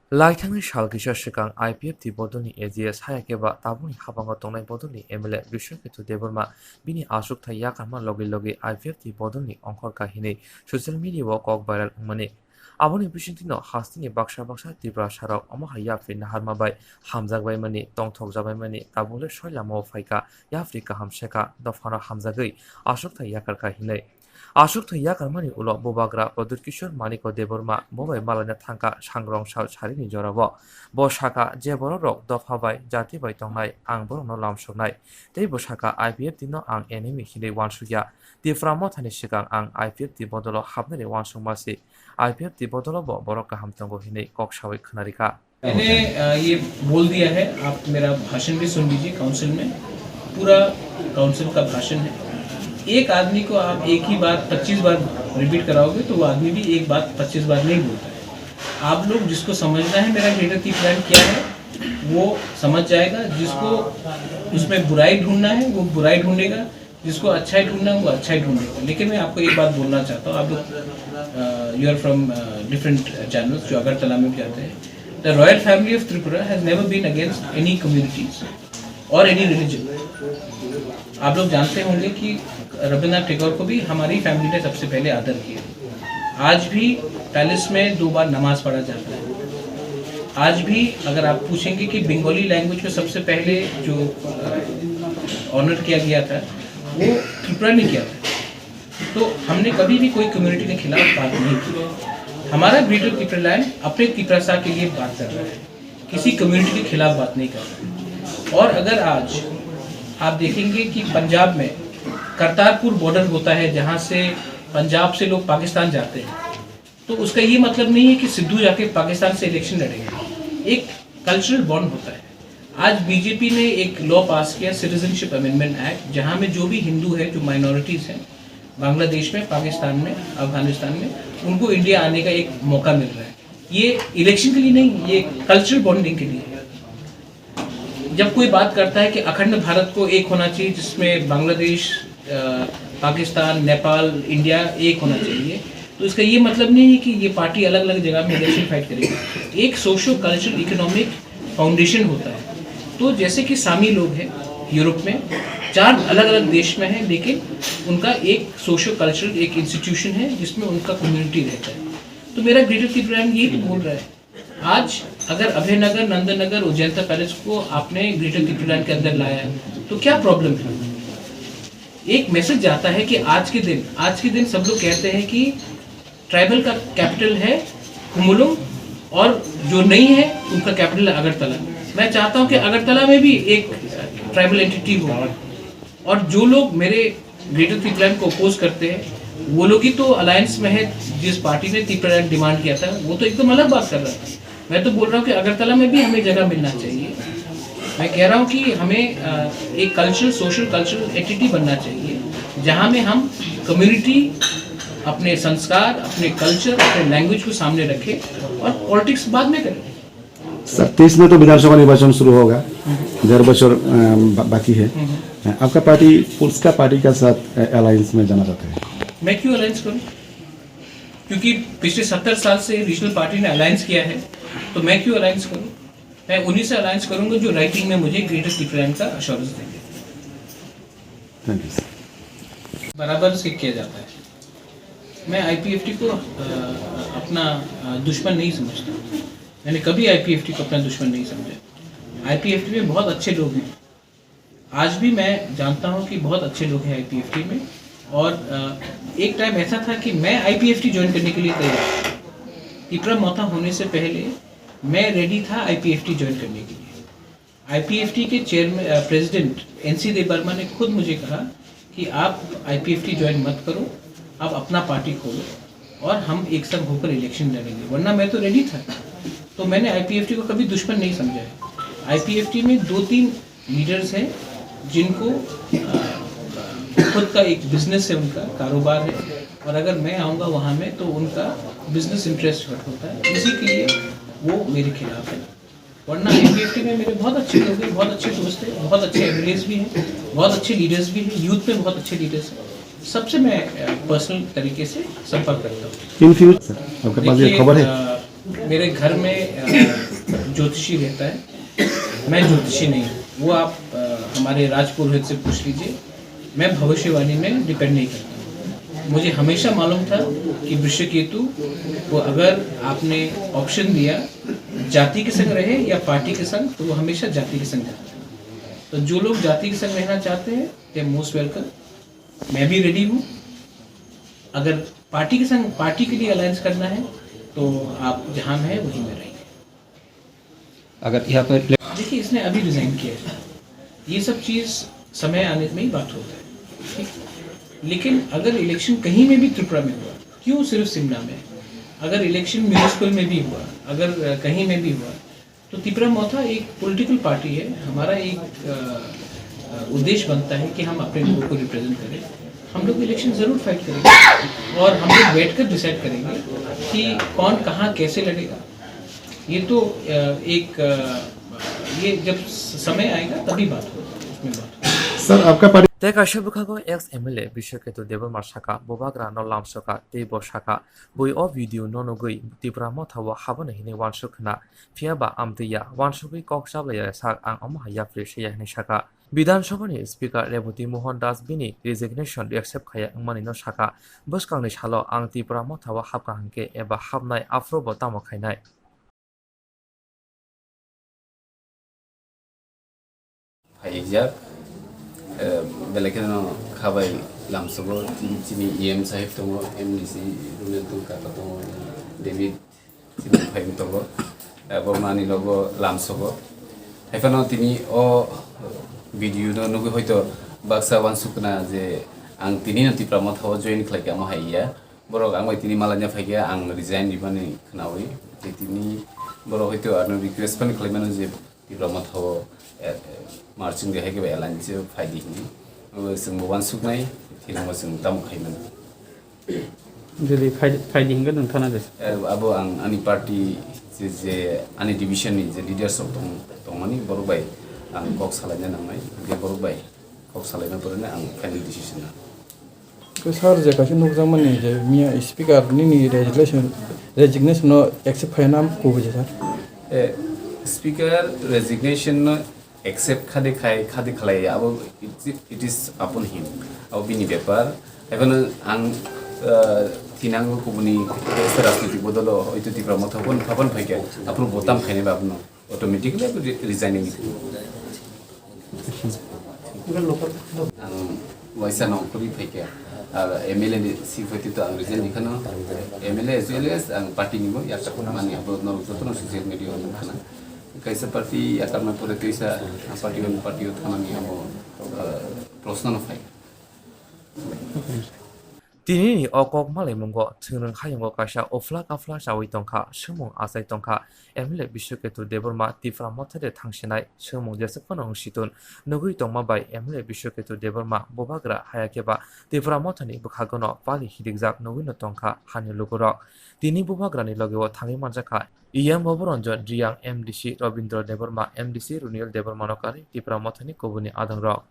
Laithangni Shalkisha Shikang IPF ti bodoni AGS Hayakeba Tabuni Habanga Tonai bodoni MLA Bishoketu Deborma Bini Ashuk Yakama Logi IPF ti bodoni Onkor Kahine social media walk viral Mane Aboni Bishintino Hastini Baksha Tibra Sharok Omohaya Fin Harmabai Hamzak by Mani Tong Tok Zabai Mani Tabule Shoilamo Faika Yafrika Hamsheka Dofhara Hamzagui Ashuk Yakar Kahine Ashok Yakarmani Ulo Bobagra Produr Kishore Maniko Deborma Bobai Malana Tanka Shangrong Shao Charini Jorabo Boshaka Jeborok Dofhabai Jati by Tongai Angbor no Lamshonai Dei Boshaka IPF Dino Ang enemy Hide Wansuya Di Framotani Shikang Ang IPF Di Bodolo Habneri Wansumasi IPF Di Bodolo Boroka Hamtongo Hine Kokshawi Kanarika मैंने ये बोल दिया है। आप मेरा भाषण भी सुन लीजिए। काउंसिल में पूरा काउंसिल का भाषण है। एक आदमी को आप एक ही बात 25 बार रिपीट कराओगे तो वो आदमी भी एक बात 25 बार नहीं बोलता है। आप लोग जिसको समझना है मेरा ग्रेटर की प्लान क्या है वो समझ जाएगा। जिसको उसमें बुराई ढूंढना है वो बुराई ढूंढेगा, जिसको अच्छाई ढूंढना है वो अच्छाई ढूंढेगा। लेकिन मैं आपको एक बात बोलना चाहता हूँ। आप लोग you are from different channels जो अगरतला में भी आते हैं। The royal family of Tripura has never been against any communities और एनी रिलीजन। आप लोग जानते होंगे कि रविंद्रनाथ टैगोर को भी हमारी फैमिली ने सबसे पहले आदर किया। आज भी पैलेस में 2 बार नमाज पढ़ा जाता है। आज भी अगर आप पूछेंगे कि बंगाली लैंग्वेज को सबसे पहले जो ऑनर किया गया था वो त्रिपुरा ने किया था। तो हमने कभी भी कोई कम्युनिटी के खिलाफ बात नहीं की। हमारा ग्रेटर त्रिपुरा लैंड अपने त्रिपुरा के लिए बात कर रहा है, किसी कम्युनिटी के खिलाफ बात नहीं कर रहा है। और अगर आज आप देखेंगे कि पंजाब में करतारपुर बॉर्डर होता है जहाँ से पंजाब से लोग पाकिस्तान जाते हैं, तो उसका ये मतलब नहीं है कि सिद्धू जाके पाकिस्तान से इलेक्शन लड़ेंगे। एक कल्चरल बॉन्ड होता है। आज बीजेपी ने एक लॉ पास किया, सिटीजनशिप अमेंडमेंट एक्ट, जहाँ में जो भी हिंदू है, जो माइनॉरिटीज़ हैं बांग्लादेश में, पाकिस्तान में, अफगानिस्तान में, उनको इंडिया आने का एक मौका मिल रहा है। ये इलेक्शन के लिए नहीं, ये कल्चरल बॉन्डिंग के लिए है। जब कोई बात करता है कि अखंड भारत को एक होना चाहिए जिसमें बांग्लादेश, पाकिस्तान, नेपाल, इंडिया एक होना चाहिए, तो इसका ये मतलब नहीं है कि ये पार्टी अलग अलग जगह में इलेक्शन फाइट करेगी। एक सोशो कल्चरल इकोनॉमिक फाउंडेशन होता है। तो जैसे कि सामी लोग हैं यूरोप में, 4 अलग अलग देश में हैं, लेकिन उनका एक सोशो कल्चरल एक इंस्टीट्यूशन है जिसमें उनका कम्युनिटी रहता है। तो मेरा ग्रेटर त्रिपुरा यही तो बोल रहा है। आज अगर अभयनगर, नंदनगर, उज्जैनता पैलेस को आपने ग्रेटर त्रिपुरा के अंदर लाया है तो क्या प्रॉब्लम है? एक मैसेज जाता है कि आज के दिन सब लोग कहते हैं कि ट्राइबल का कैपिटल है कुमुलुम और जो नहीं है उनका कैपिटल है अगरतला। मैं चाहता हूं कि अगरतला में भी एक ट्राइबल एंटिटी हो। और जो लोग मेरे ग्रेटर त्रिपुरा को अपोज करते हैं वो लोग ही तो अलायंस में है। जिस पार्टी ने त्रिपुरा डिमांड किया था वो तो एकदम अलग बात कर रहा था। मैं तो बोल रहा हूँ कि अगरतला में भी हमें जगह मिलना चाहिए। मैं कह रहा हूँ कि हमें एक कल्चरल, सोशल कल्चरल एंटिटी बनना चाहिए जहाँ में हम कम्युनिटी, अपने संस्कार, अपने कल्चर, अपने लैंग्वेज को सामने रखें और पॉलिटिक्स बाद में करें। 30 में तो विधानसभा निर्वाचन शुरू होगा, 1.5 बच्चों बाकी है। आपका पार्टी पुल्स पार्टी का साथ अलायंस में जाना चाहता है। मैं क्यों अलायंस करूं? क्योंकि पिछले 70 साल से रीजनल पार्टी ने अलायंस किया है, तो मैं क्यों अलायंस करूं? मैं उन्हीं से अलायंस करूंगा जो राइटिंग में मुझे ग्रेटर त्रिपुरा का अश्योरेंस देंगे। Thank you. बराबर से किया जाता है। मैं आईपीएफटी को अपना दुश्मन नहीं समझता। मैंने कभी आईपीएफटी को अपना दुश्मन नहीं समझा। आईपीएफटी में बहुत अच्छे लोग हैं। आज भी मैं जानता हूं कि बहुत अच्छे लोग हैं आईपीएफटी में। और एक टाइम ऐसा था कि मैं आईपीएफटी ज्वाइन करने के लिए तैयार था। त्रिपुरा मौता होने से पहले मैं रेडी था आईपीएफटी ज्वाइन करने के लिए। आईपीएफटी के चेयरमैन, प्रेसिडेंट एनसी देवर्मा ने खुद मुझे कहा कि आप आईपीएफटी ज्वाइन मत करो, आप अपना पार्टी खोलो और हम एक साथ होकर इलेक्शन लड़ेंगे, वरना मैं तो रेडी था। तो मैंने आईपीएफटी को कभी दुश्मन नहीं समझा है। आईपीएफटी में 2-3 लीडर्स हैं जिनको खुद का एक बिजनेस है, उनका कारोबार है, और अगर मैं आऊँगा वहाँ में तो उनका बिजनेस इंटरेस्ट हर्ट होता है, इसी के लिए वो मेरे खिलाफ है। वरना आईपीएफटी में मेरे बहुत अच्छे लोग हैं, बहुत अच्छे दोस्त हैं, बहुत अच्छे एमएलएस भी हैं, बहुत अच्छे लीडर्स भी हैं, यूथ में बहुत अच्छे लीडर्स हैं। सबसे मैं पर्सनल तरीके से संपर्क करता हूँ। इन फ्यूचर आपके पास ये खबर है? मेरे घर में ज्योतिषी रहता है, मैं ज्योतिषी नहीं हूँ। वो आप हमारे राज पुरोहित से पूछ लीजिए। मैं भविष्यवाणी में डिपेंड नहीं करता हूँ। मुझे हमेशा मालूम था कि वृश्चिक केतु को अगर आपने ऑप्शन दिया जाति के संग रहे या पार्टी के संग, तो वो हमेशा जाति के संग जाता है। तो जो लोग जाति के संग रहना चाहते हैं दे मोस्ट वेलकम। मैं भी रेडी हूँ। अगर पार्टी के संग, पार्टी के लिए अलायंस करना है तो आप जहाँ में है वहीं में रहेंगे। अगर यहाँ पर देखिए, इसने अभी रिजाइन किया है, ये सब चीज़ समय आने में ही बात होता है, ठीक। लेकिन अगर इलेक्शन कहीं में भी त्रिपुरा में हुआ, क्यों सिर्फ शिमला में, अगर इलेक्शन म्यूनिसिपल में भी हुआ, अगर कहीं में भी हुआ, तो तिपरा मोथा एक पॉलिटिकल पार्टी है। हमारा एक उद्देश्य बनता है कि हम अपने लोगों को रिप्रेजेंट करें। हम लोग इलेक्शन ज़रूर फाइट करेंगे और हम लोग बैठ कर डिसाइड करेंगे कि कौन कहाँ कैसे लड़ेगा। ये तो ये जब समय आएगा तभी बात होगी, उसमें बात होगी। सर आपका party Te kaisha bukhago ex MLA Bishoketu Deborma Shaka Bobagra no Lam Soka Debo Shaka Bui o video no gui Dibra Motawa Habana Hine Wan Shukna Fiaba Amdia Wan Shubi Kok Shablaya Sak and Omahaya Freshia Shaka Bidan Shobani Speaker Rebuti Mohon Das Bini resignation accept Kaya Mani no Shaka Buskang Halo Ang Dibra Motawa Habkanke Eba Habnai Afro Botamo Kainai Hijab belakang kabai lamsogo sini EM sahib tongo MDC runel tu kata tongo David sini phaim tongo bomani logo lamsogo efano tini o video no nugu hoito baksa wansukna je ang tini nanti pramot hawa join khlai ama haiya borok ang tini malanya phaiya ang resign dibani khnawi tini borok hoito arno request pan khlaimano je pramot hawa marching de hege belan je faidi ni sing wan suknai tinang sing tam khaiman jadi fighting kan nonton ada abo ang ani party je ani division ni je leaders of tongmani borubai ang kok salanya namai de borubai kok salanya porna ang final decision na ko sar je kasin nok jamani je mia speaker ni resignation no accept phainam ko buje sar speaker resignation no accept khade khalai abo it is upon him abo bini bepar এখন ang tinang ko buni রাজনৈতিক বদল হয়তো তীব্র মত ভাবন ফাইকে আপন বোতাম খাইনে বা আপন automatically resigning ang waisa no kuri faike আর এমএলএ সিফ হইতে তো ang রিজাইন দিখানো MLA as well as ang party নিবো ইয়াটা কোন মানে আবো নর যতন সোশ্যাল মিডিয়া খানা kaisa party akar me pore kaisa party thana ni amo প্রশ্ন no fai Tini ni okok malay mungo tunung hayongo kaisa oflak aflak sawi tongka sumung asai tongka emle Bishoketu Deborma Tifra Motade Tangsinai sumung jesepon situn nugui tongma bai emle Bishoketu Deborma Bobagra hayakeba Tifra Motani bukhagono pali hidikjak nugui no tongka hani lugurok Tini Bobagra ni logewo thangi manjaka Iyam Boboronjon Driang MDC Robindra Deborma MDC Runil Deborma nokari Tifra Motani kobuni adangrok